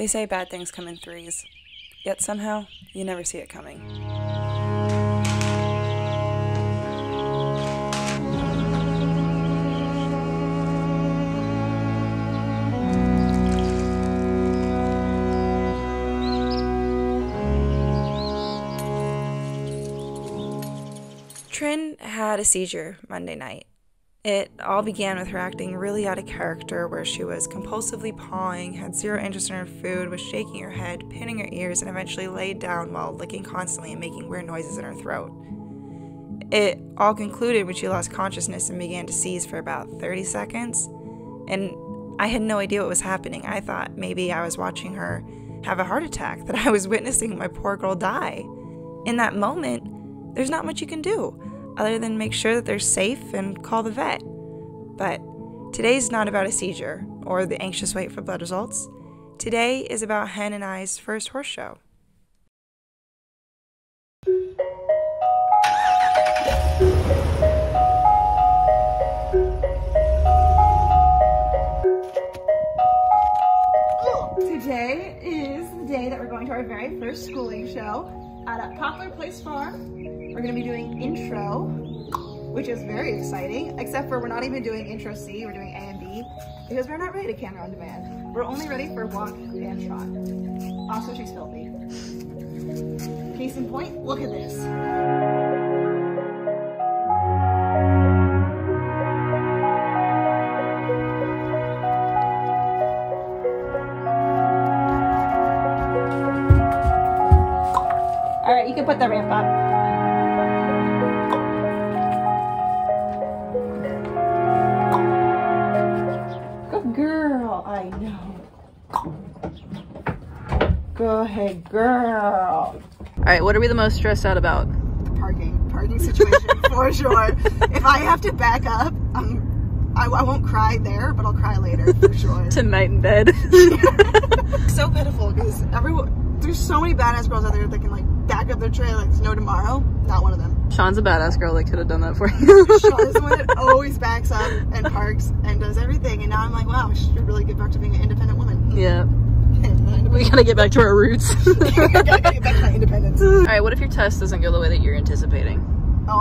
They say bad things come in threes, yet somehow you never see it coming. Trin had a seizure Monday night. It all began with her acting really out of character, where she was compulsively pawing, had zero interest in her food, was shaking her head, pinning her ears, and eventually laid down while licking constantly and making weird noises in her throat. It all concluded when she lost consciousness and began to seize for about 30 seconds, and I had no idea what was happening. I thought maybe I was watching her have a heart attack, that I was witnessing my poor girl die. In that moment, there's not much you can do other than make sure that they're safe and call the vet. But today's not about a seizure or the anxious wait for blood results. Today is about Hen and I's first horse show. Today is the day that we're going to our very first schooling show at a Poplar Place Farm. We're going to be doing intro, which is very exciting, except for we're not even doing intro C, we're doing A and B, because we're not ready to camera on demand. We're only ready for walk and shot. Also, she's filthy. Case in point, look at this. All right, you can put the ramp up. Good girl, I know. Go ahead, girl. All right, what are we the most stressed out about? The parking situation for sure. If I have to back up, I won't cry there, but I'll cry later for sure. Tonight in bed. So pitiful because there's so many badass girls out there that can like back up their trailer like there's no tomorrow. Not one of them. Sean's a badass girl that could have done that for you. Sean is the one that always backs up and parks and does everything. And now I'm like, wow, I should really get back to being an independent woman. Yeah. We gotta get back to our roots. gotta get back to my independence. All right, what if your test doesn't go the way that you're anticipating? Oh,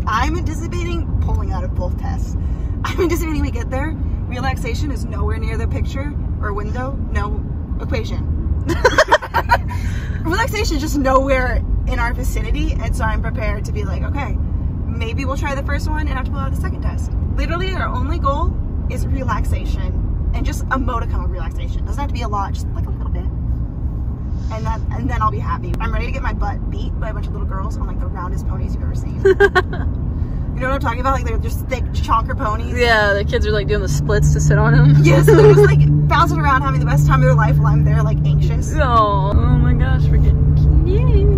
I'm anticipating pulling out of both tests. I'm anticipating we get there, relaxation is nowhere near the picture or window, no equation. Relaxation is just nowhere in our vicinity, and so I'm prepared to be like, okay, maybe we'll try the first one and have to pull out the second test. Literally, our only goal is relaxation, and just a modicum of relaxation. Doesn't have to be a lot, just like a little bit. And then I'll be happy. I'm ready to get my butt beat by a bunch of little girls on like the roundest ponies you've ever seen. You know what I'm talking about? Like they're just thick chonker ponies. Yeah, the kids are like doing the splits to sit on them. Yes, they're just like bouncing around having the best time of their life while I'm there like anxious. Oh my gosh, we're getting cute.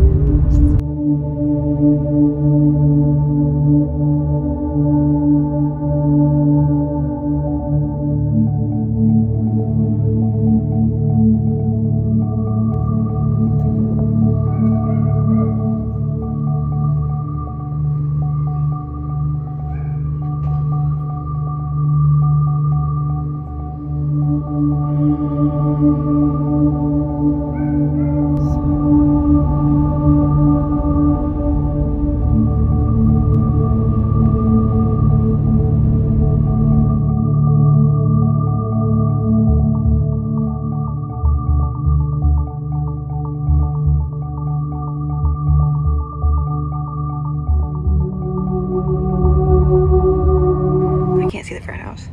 See the frat house.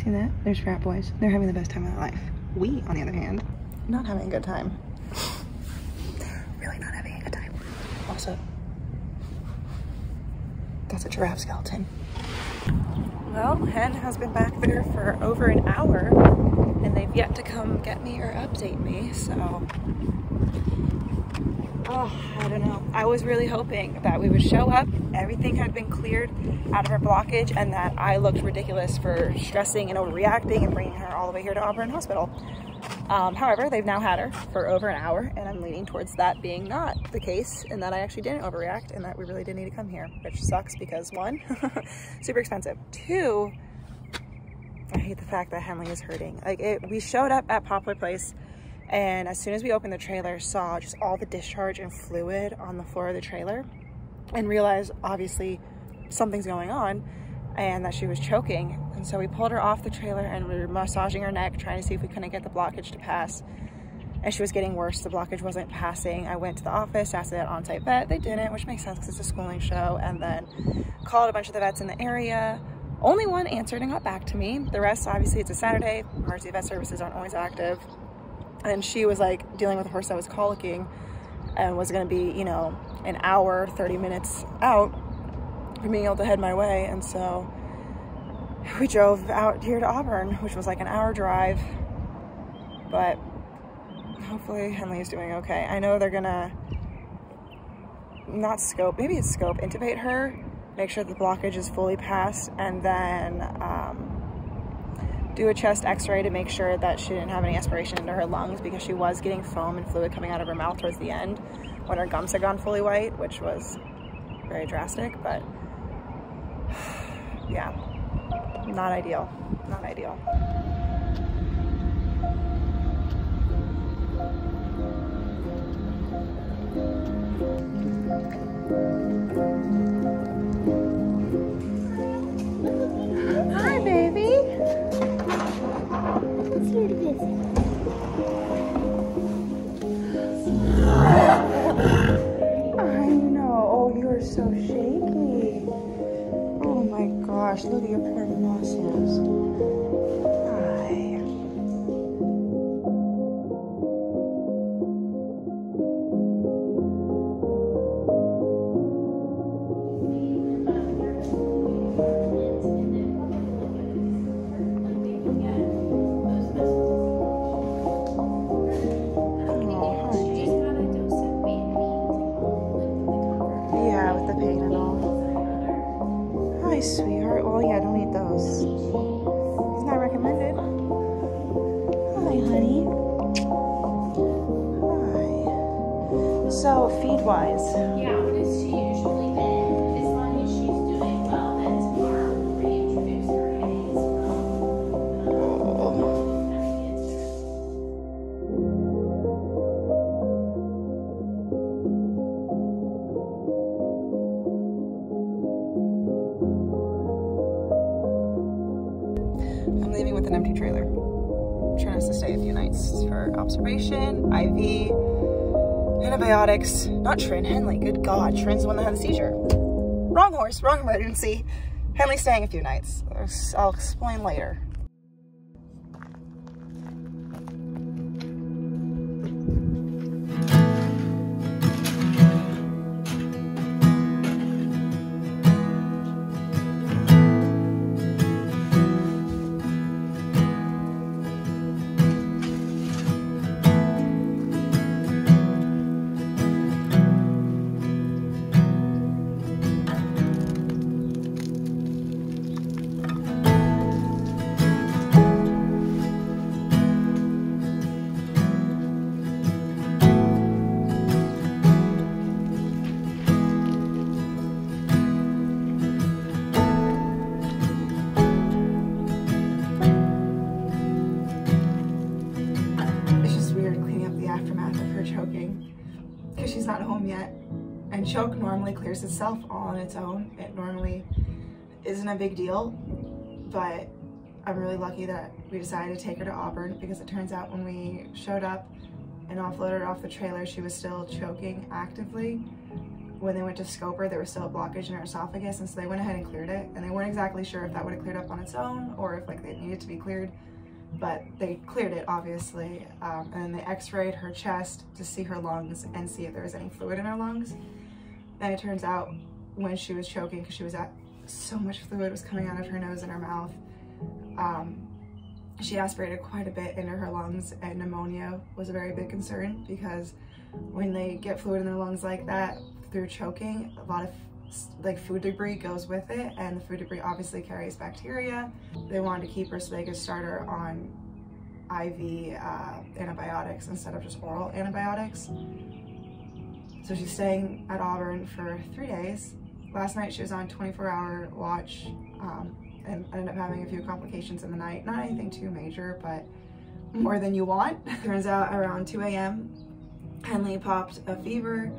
See that? There's frat boys. They're having the best time of their life. We, on the other hand, not having a good time. Really not having a good time. Also, that's a giraffe skeleton. Well, Hen has been back there for over an hour, and they've yet to come get me or update me, so... Oh, I don't know. I was really hoping that we would show up, everything had been cleared out of her blockage, and that I looked ridiculous for stressing and overreacting and bringing her all the way here to Auburn Hospital. However, they've now had her for over an hour, and I'm leaning towards that being not the case, and that I actually didn't overreact, and that we really did need to come here, which sucks because, one, super expensive. Two, I hate the fact that Henley is hurting. Like, we showed up at Poplar Place And as soon as we opened the trailer, saw just all the discharge and fluid on the floor of the trailer and realized obviously something's going on and that she was choking. And so we pulled her off the trailer and we were massaging her neck, trying to see if we couldn't get the blockage to pass. And she was getting worse. The blockage wasn't passing. I went to the office, asked that on-site vet. They didn't, which makes sense because it's a schooling show. And then called a bunch of the vets in the area. Only one answered and got back to me. The rest, obviously, it's a Saturday. Emergency vet services aren't always active. And she was like dealing with a horse that was colicking and was going to be, you know, an hour, 30 minutes out from being able to head my way. And so we drove out here to Auburn, which was like an hour drive. But hopefully Henley is doing okay. I know they're gonna not scope, maybe it's scope, intubate her, make sure the blockage is fully passed, and then do a chest x-ray to make sure that she didn't have any aspiration into her lungs, because she was getting foam and fluid coming out of her mouth towards the end when her gums had gone fully white, which was very drastic. But yeah, not ideal, not ideal. Hi, baby. It's here to visit. I know. Oh, you are so shaky. Oh my gosh, look at your poor muscles. Hi. Hi, sweetheart. Oh, yeah, don't eat those. It's not recommended. Hi, honey. Hi. So, feed-wise. Yeah, what has she usually been? As long as she's doing well, then tomorrow we'll reintroduce her eggs. I'm leaving with an empty trailer. Trin has to stay a few nights for observation, IV, antibiotics. Not Trin, Henley. Good God, Trin's the one that had the seizure. Wrong horse, wrong emergency. Henley's staying a few nights. I'll explain later. Because she's not home yet, and choke normally clears itself all on its own. It normally isn't a big deal, but I'm really lucky that we decided to take her to Auburn, because it turns out when we showed up and offloaded her off the trailer, she was still choking actively. When they went to scope her, there was still a blockage in her esophagus, and so they went ahead and cleared it, and they weren't exactly sure if that would have cleared up on its own or if like it needed to be cleared. But they cleared it, obviously, and then they x-rayed her chest to see her lungs and see if there was any fluid in her lungs. And it turns out when she was choking, because she was at so much fluid was coming out of her nose and her mouth, she aspirated quite a bit into her lungs, and pneumonia was a very big concern, because when they get fluid in their lungs like that through choking, a lot of like food debris goes with it, and the food debris obviously carries bacteria. They wanted to keep her so they could start her on IV antibiotics instead of just oral antibiotics. So she's staying at Auburn for 3 days. Last night she was on 24-hour watch and ended up having a few complications in the night. Not anything too major, but more than you want. Turns out around 2 a.m. Henley popped a fever.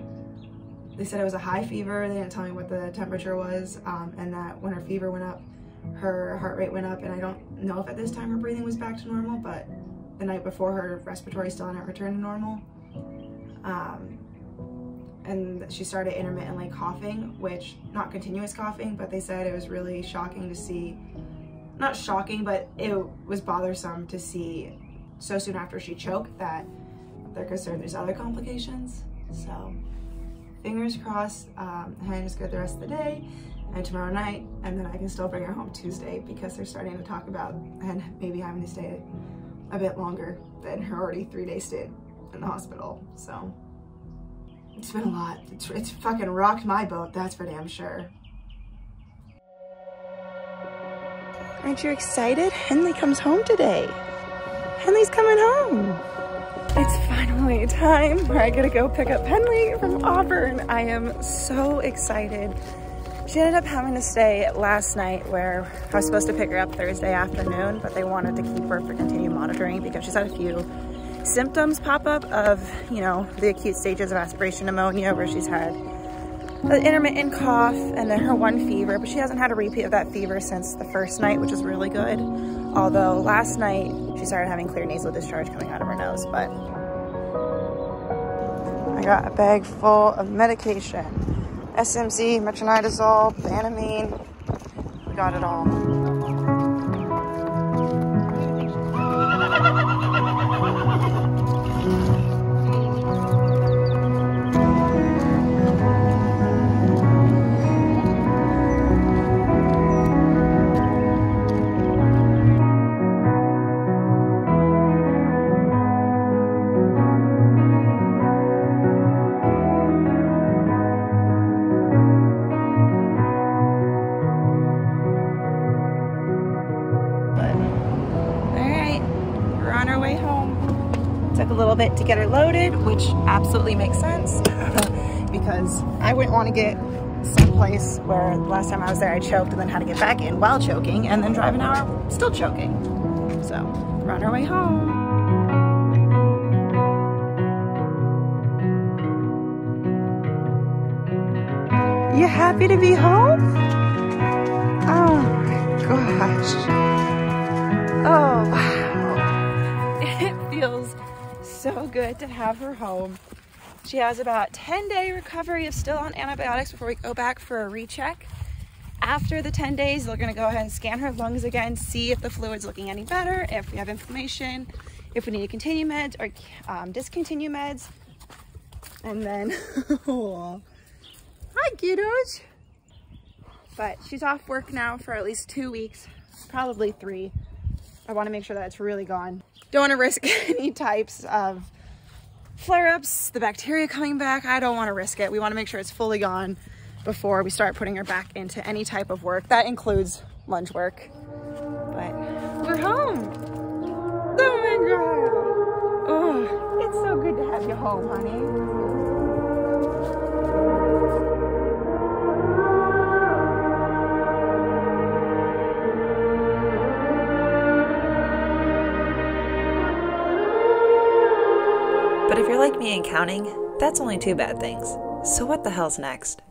They said it was a high fever. They didn't tell me what the temperature was, and that when her fever went up, her heart rate went up, and I don't know if at this time her breathing was back to normal, but the night before her respiratory still hadn't returned to normal. And she started intermittently coughing, which, not continuous coughing, but they said it was really shocking to see, not shocking, but it was bothersome to see so soon after she choked that they're concerned there's other complications. So fingers crossed, Hen is good the rest of the day and tomorrow night, and then I can still bring her home Tuesday because they're starting to talk about Hen maybe having to stay a bit longer than her already 3-day stay in the hospital. So it's been a lot. It's fucking rocked my boat, that's for damn sure. Aren't you excited? Henley comes home today. Henley's coming home. It's finally time where I gotta go pick up Henley from Auburn. I am so excited. She ended up having to stay last night where I was supposed to pick her up Thursday afternoon, but they wanted to keep her for continued monitoring because she's had a few symptoms pop up of, you know, the acute stages of aspiration pneumonia where she's had an intermittent cough and then her one fever, but she hasn't had a repeat of that fever since the first night, which is really good. Although last night she started having clear nasal discharge coming out of her nose. But I got a bag full of medication. SMC, metronidazole, Banamine, we got it all. Took a little bit to get her loaded, which absolutely makes sense because I wouldn't want to get someplace where the last time I was there I choked and then had to get back in while choking and then drive an hour still choking. So we're on our way home. You happy to be home? Oh my gosh. Oh wow. It feels so good to have her home. She has about 10-day recovery of still on antibiotics before we go back for a recheck. After the 10 days, they're gonna go ahead and scan her lungs again, see if the fluid's looking any better, if we have inflammation, if we need to continue meds or discontinue meds. And then, oh, hi kiddos. But she's off work now for at least 2 weeks, probably 3. I wanna make sure that it's really gone. Don't want to risk any types of flare-ups, the bacteria coming back. I don't want to risk it. We want to make sure it's fully gone before we start putting her back into any type of work. That includes lunge work. But we're home. Oh my God. Oh, it's so good to have you home, honey. But if you're like me and counting, that's only 2 bad things. So what the hell's next?